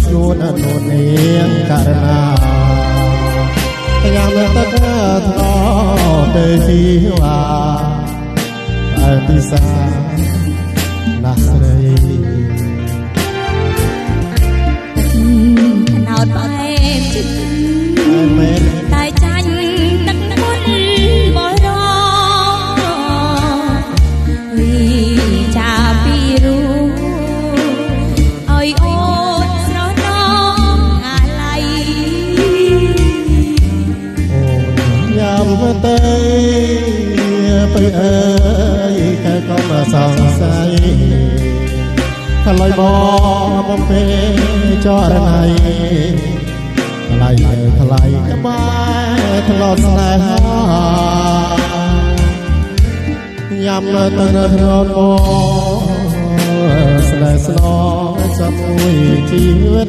ស្រួលនោះនាងករណាយ៉ាងទៅថ្នទៅជីវ៉ាអើពិសាណាស់ស្រីណោតបែបចិត្តមែនតែចាញ់ទឹកមុនបរោវិចាពីរូឲ្យអូនស្រណងអាឡ័យយ៉ាំទៅទៅអើយតែក៏មកសង្ស័យថ្លៃបំពេចរណៃថ្លៃថ្លៃក្បែរថ្លត់ស្នេហាយ៉ាំទៅនៅធ្នន់មកស្នេហ៍ស្នងចាំមួយជីវិត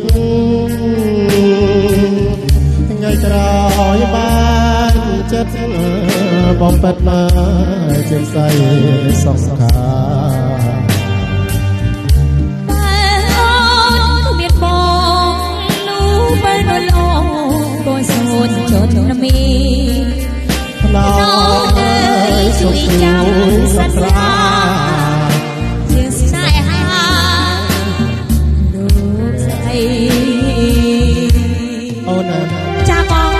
ថ្ងៃក្រោយបានចិត្តបំពេតមកជាស្អីសង្ខាចនមីណោអើយជួយចាំសត្រាជាស្នេហាលោកស្រីអូនចាបង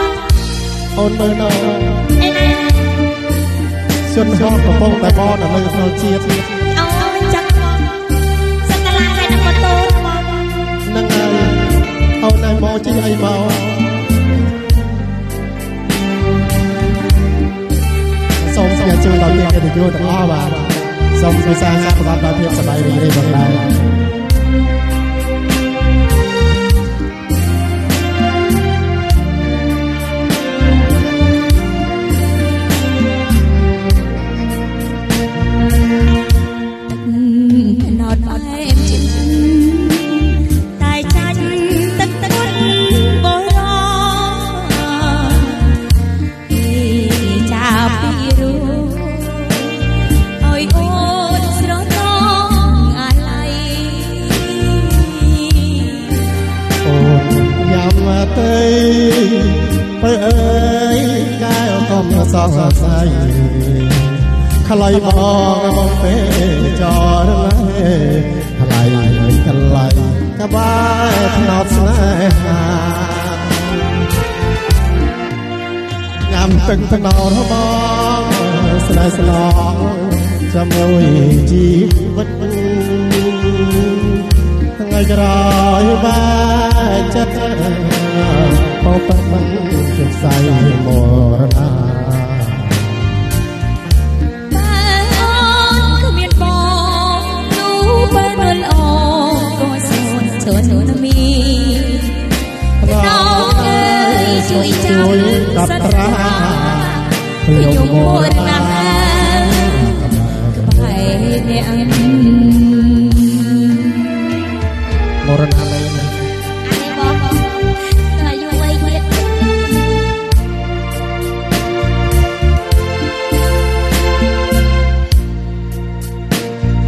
អូនមើលដល់អេណាជន់ហោកំពុងតែបននៅក្នុងជាតិអូនចាបងសក្លាតែនឹងម៉ូតូបងនឹងហើយអូនឲ្យមកជិះអីមកសូមស្វាគមន៍ដល់អ្នកទេសចរទាំងអស់បាទសូមពិសាសាប្រកបដោយភាពសប្បាយរីករាយផងដែរណោតបែបចិត្តតែចាញ់ទឹកមុនបរោចាពីរូឲ្យអូនស្រណងអាឡ័យអូនយ៉ាំទៅបើអើយកែវកុំសោះស្អីថ្លៃបងពេលចរណៃថ្លៃក្បែរថ្នោតស្នេហាញ៉ាំទឹកថ្នោតបងស្នេហ៍ស្នងជាមួយជីវិតថ្ងៃក្រោយបានចិត្តបបមិនជាស្អីមរណាជួយចាំសត្រាខ្ញុំមរណាក្បែរអ្នកមរណា